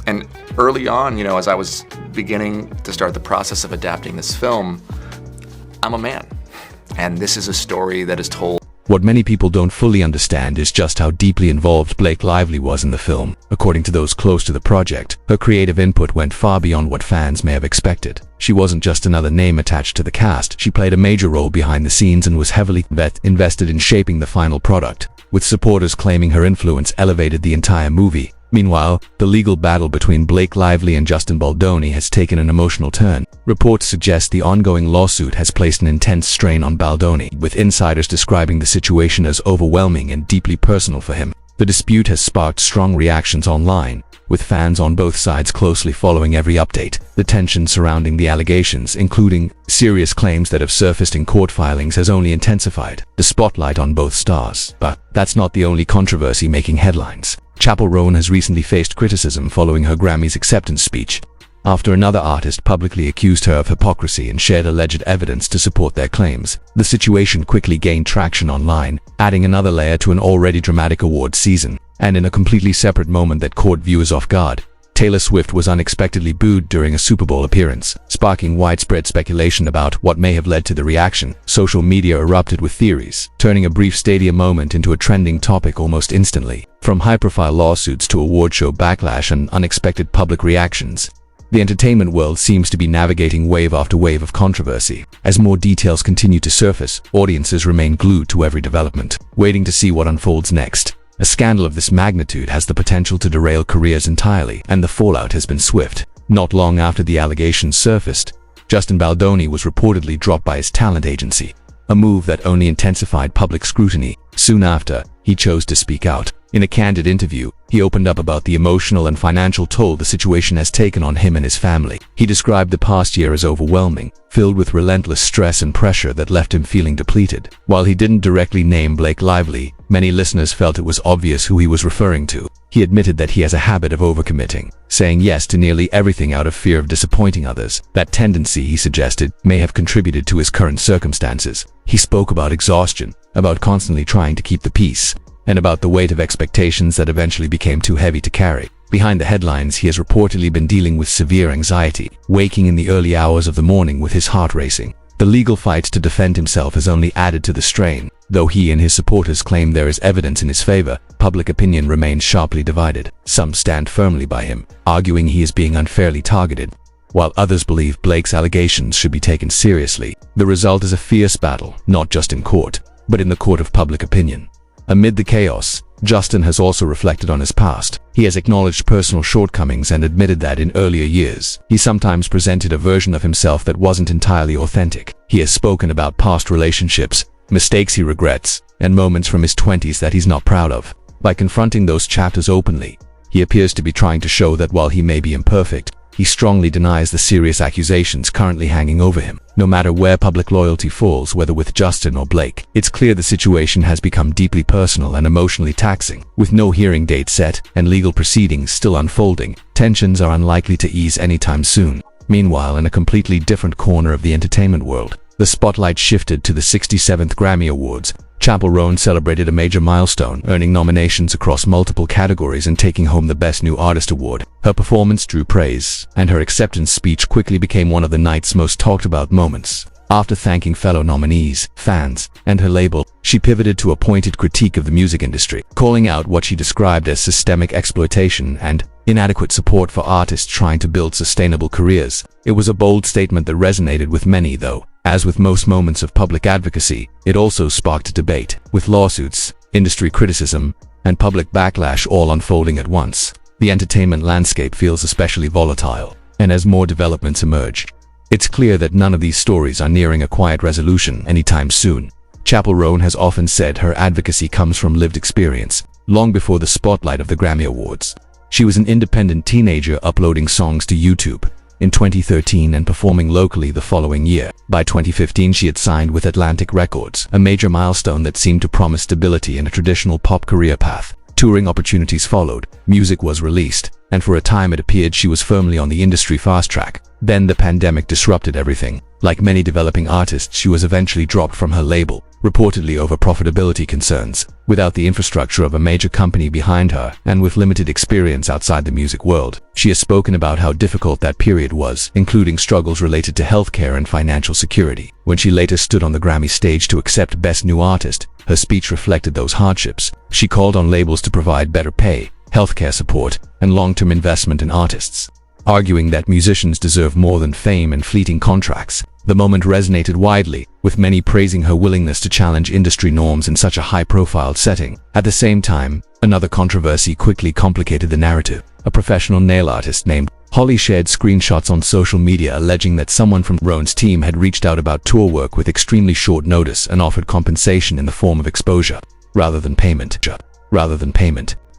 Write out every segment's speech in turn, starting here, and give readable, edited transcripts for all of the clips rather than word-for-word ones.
And early on, as I was beginning to start the process of adapting this film, I'm a man. And this is a story that is told. What many people don't fully understand is just how deeply involved Blake Lively was in the film. According to those close to the project, her creative input went far beyond what fans may have expected. She wasn't just another name attached to the cast, she played a major role behind the scenes and was heavily invested in shaping the final product, with supporters claiming her influence elevated the entire movie. Meanwhile, the legal battle between Blake Lively and Justin Baldoni has taken an emotional turn. Reports suggest the ongoing lawsuit has placed an intense strain on Baldoni, with insiders describing the situation as overwhelming and deeply personal for him. The dispute has sparked strong reactions online, with fans on both sides closely following every update. The tension surrounding the allegations, including serious claims that have surfaced in court filings, has only intensified the spotlight on both stars. But that's not the only controversy making headlines. Chappell Roan has recently faced criticism following her Grammys acceptance speech, after another artist publicly accused her of hypocrisy and shared alleged evidence to support their claims. The situation quickly gained traction online, adding another layer to an already dramatic awards season. And in a completely separate moment that caught viewers off guard, Taylor Swift was unexpectedly booed during a Super Bowl appearance, sparking widespread speculation about what may have led to the reaction. Social media erupted with theories, turning a brief stadium moment into a trending topic almost instantly. From high-profile lawsuits to award show backlash and unexpected public reactions, the entertainment world seems to be navigating wave after wave of controversy. As more details continue to surface, audiences remain glued to every development, waiting to see what unfolds next. A scandal of this magnitude has the potential to derail careers entirely, and the fallout has been swift. Not long after the allegations surfaced, Justin Baldoni was reportedly dropped by his talent agency, a move that only intensified public scrutiny. Soon after, he chose to speak out. In a candid interview, he opened up about the emotional and financial toll the situation has taken on him and his family. He described the past year as overwhelming, filled with relentless stress and pressure that left him feeling depleted. While he didn't directly name Blake Lively, many listeners felt it was obvious who he was referring to. He admitted that he has a habit of overcommitting, saying yes to nearly everything out of fear of disappointing others. That tendency, he suggested, may have contributed to his current circumstances. He spoke about exhaustion, about constantly trying to keep the peace, and about the weight of expectations that eventually became too heavy to carry. Behind the headlines, he has reportedly been dealing with severe anxiety, waking in the early hours of the morning with his heart racing. The legal fight to defend himself has only added to the strain. Though he and his supporters claim there is evidence in his favor, public opinion remains sharply divided. Some stand firmly by him, arguing he is being unfairly targeted, while others believe Blake's allegations should be taken seriously. The result is a fierce battle, not just in court, but in the court of public opinion. Amid the chaos, Justin has also reflected on his past. He has acknowledged personal shortcomings and admitted that in earlier years, he sometimes presented a version of himself that wasn't entirely authentic. He has spoken about past relationships, mistakes he regrets, and moments from his 20s that he's not proud of. By confronting those chapters openly, he appears to be trying to show that while he may be imperfect, he strongly denies the serious accusations currently hanging over him. No matter where public loyalty falls, whether with Justin or Blake, it's clear the situation has become deeply personal and emotionally taxing. With no hearing date set and legal proceedings still unfolding, tensions are unlikely to ease anytime soon. Meanwhile, in a completely different corner of the entertainment world, the spotlight shifted to the 67th Grammy Awards. Chappell Roan celebrated a major milestone, earning nominations across multiple categories and taking home the Best New Artist award. Her performance drew praise, and her acceptance speech quickly became one of the night's most talked about moments. After thanking fellow nominees, fans, and her label, she pivoted to a pointed critique of the music industry, calling out what she described as systemic exploitation and inadequate support for artists trying to build sustainable careers. It was a bold statement that resonated with many, though. As with most moments of public advocacy, it also sparked a debate, with lawsuits, industry criticism, and public backlash all unfolding at once. The entertainment landscape feels especially volatile, and as more developments emerge, it's clear that none of these stories are nearing a quiet resolution anytime soon. Chappell Roan has often said her advocacy comes from lived experience. Long before the spotlight of the Grammy Awards, she was an independent teenager uploading songs to YouTube in 2013 and performing locally the following year. By 2015, she had signed with Atlantic Records, a major milestone that seemed to promise stability in a traditional pop career path. Touring opportunities followed, music was released, and for a time it appeared she was firmly on the industry fast track. Then the pandemic disrupted everything. Like many developing artists, she was eventually dropped from her label, reportedly over profitability concerns. Without the infrastructure of a major company behind her, and with limited experience outside the music world, she has spoken about how difficult that period was, including struggles related to healthcare and financial security. When she later stood on the Grammy stage to accept Best New Artist, her speech reflected those hardships. She called on labels to provide better pay, healthcare support, and long-term investment in artists, arguing that musicians deserve more than fame and fleeting contracts. The moment resonated widely, with many praising her willingness to challenge industry norms in such a high-profile setting. At the same time, another controversy quickly complicated the narrative. A professional nail artist named Holly shared screenshots on social media alleging that someone from Rone's team had reached out about tour work with extremely short notice and offered compensation in the form of exposure, rather than payment.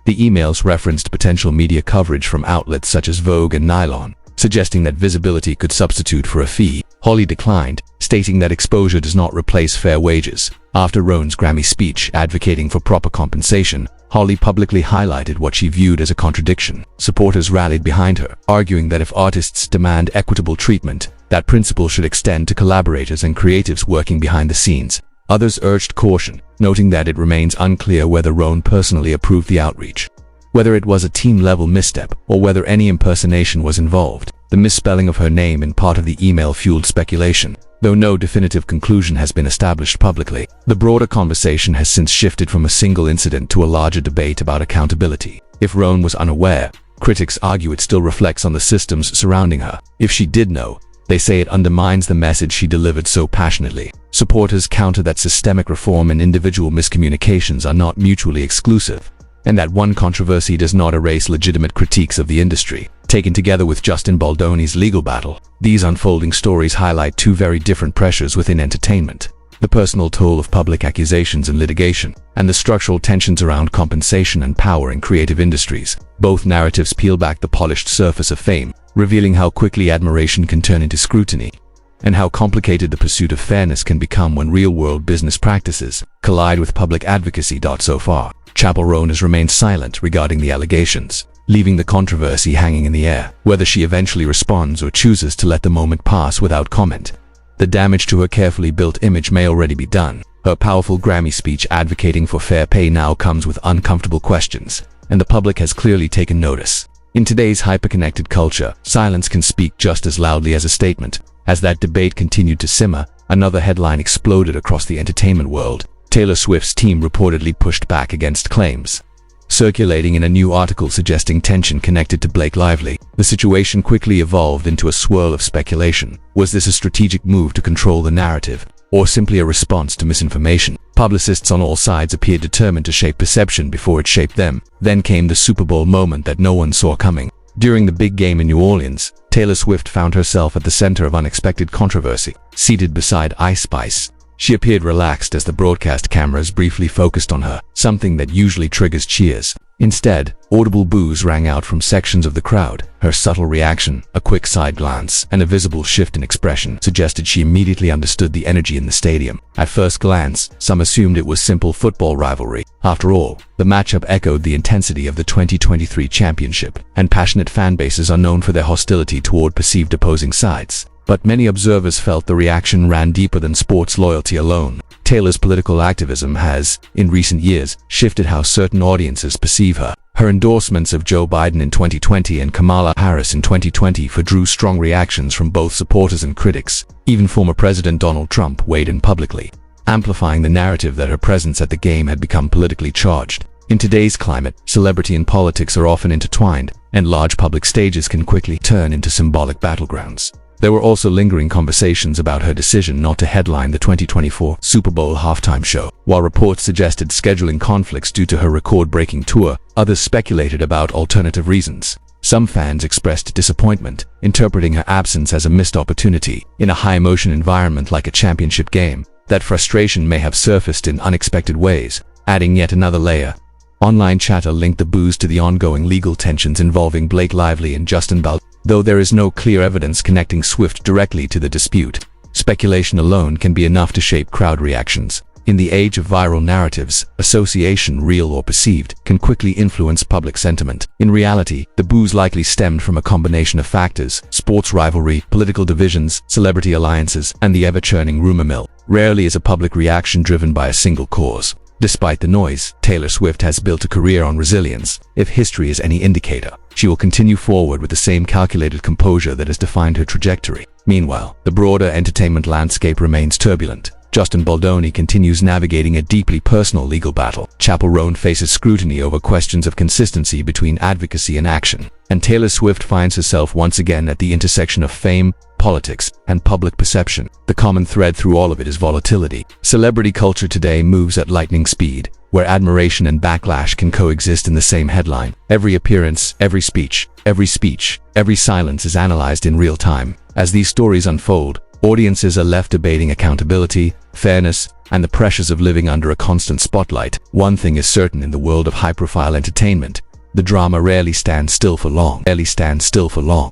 The emails referenced potential media coverage from outlets such as Vogue and Nylon, suggesting that visibility could substitute for a fee. Holly declined, stating that exposure does not replace fair wages. After Rone's Grammy speech advocating for proper compensation, Holly publicly highlighted what she viewed as a contradiction. Supporters rallied behind her, arguing that if artists demand equitable treatment, that principle should extend to collaborators and creatives working behind the scenes. Others urged caution, noting that it remains unclear whether Rone personally approved the outreach, whether it was a team-level misstep, or whether any impersonation was involved. The misspelling of her name in part of the email fueled speculation, though no definitive conclusion has been established publicly. The broader conversation has since shifted from a single incident to a larger debate about accountability. If Rone was unaware, critics argue it still reflects on the systems surrounding her. If she did know, they say it undermines the message she delivered so passionately. Supporters counter that systemic reform and individual miscommunications are not mutually exclusive, and that one controversy does not erase legitimate critiques of the industry. Taken together with Justin Baldoni's legal battle, these unfolding stories highlight two very different pressures within entertainment: the personal toll of public accusations and litigation, and the structural tensions around compensation and power in creative industries. Both narratives peel back the polished surface of fame, revealing how quickly admiration can turn into scrutiny, and how complicated the pursuit of fairness can become when real-world business practices collide with public advocacy. So far, Chappell Roan has remained silent regarding the allegations, leaving the controversy hanging in the air. Whether she eventually responds or chooses to let the moment pass without comment, the damage to her carefully built image may already be done. Her powerful Grammy speech advocating for fair pay now comes with uncomfortable questions, and the public has clearly taken notice. In today's hyper-connected culture, silence can speak just as loudly as a statement. As that debate continued to simmer, another headline exploded across the entertainment world. Taylor Swift's team reportedly pushed back against claims circulating in a new article suggesting tension connected to Blake Lively. The situation quickly evolved into a swirl of speculation. Was this a strategic move to control the narrative, or simply a response to misinformation? Publicists on all sides appeared determined to shape perception before it shaped them. Then came the Super Bowl moment that no one saw coming. During the big game in New Orleans, Taylor Swift found herself at the center of unexpected controversy. Seated beside Ice Spice, she appeared relaxed as the broadcast cameras briefly focused on her, something that usually triggers cheers. Instead, audible boos rang out from sections of the crowd. Her subtle reaction, a quick side glance, and a visible shift in expression suggested she immediately understood the energy in the stadium. At first glance, some assumed it was simple football rivalry. After all, the matchup echoed the intensity of the 2023 championship, and passionate fan bases are known for their hostility toward perceived opposing sides. But many observers felt the reaction ran deeper than sports loyalty alone. Taylor's political activism has, in recent years, shifted how certain audiences perceive her. Her endorsements of Joe Biden in 2020 and Kamala Harris in 2020 drew strong reactions from both supporters and critics. Even former President Donald Trump weighed in publicly, amplifying the narrative that her presence at the game had become politically charged. In today's climate, celebrity and politics are often intertwined, and large public stages can quickly turn into symbolic battlegrounds. There were also lingering conversations about her decision not to headline the 2024 Super Bowl halftime show. While reports suggested scheduling conflicts due to her record-breaking tour, others speculated about alternative reasons. Some fans expressed disappointment, interpreting her absence as a missed opportunity. In a high-emotion environment like a championship game, that frustration may have surfaced in unexpected ways, adding yet another layer. Online chatter linked the boos to the ongoing legal tensions involving Blake Lively and Justin Baldoni. Though there is no clear evidence connecting Swift directly to the dispute, speculation alone can be enough to shape crowd reactions. In the age of viral narratives, association, real or perceived, can quickly influence public sentiment. In reality, the boos likely stemmed from a combination of factors: sports rivalry, political divisions, celebrity alliances, and the ever-churning rumor mill. Rarely is a public reaction driven by a single cause. Despite the noise, Taylor Swift has built a career on resilience. If history is any indicator, she will continue forward with the same calculated composure that has defined her trajectory. Meanwhile, the broader entertainment landscape remains turbulent. Justin Baldoni continues navigating a deeply personal legal battle. Chappell Roan faces scrutiny over questions of consistency between advocacy and action. And Taylor Swift finds herself once again at the intersection of fame, politics, and public perception. The common thread through all of it is volatility. Celebrity culture today moves at lightning speed, where admiration and backlash can coexist in the same headline. Every appearance, every speech, every silence is analyzed in real time. As these stories unfold, audiences are left debating accountability, fairness, and the pressures of living under a constant spotlight. One thing is certain in the world of high-profile entertainment: the drama rarely stands still for long.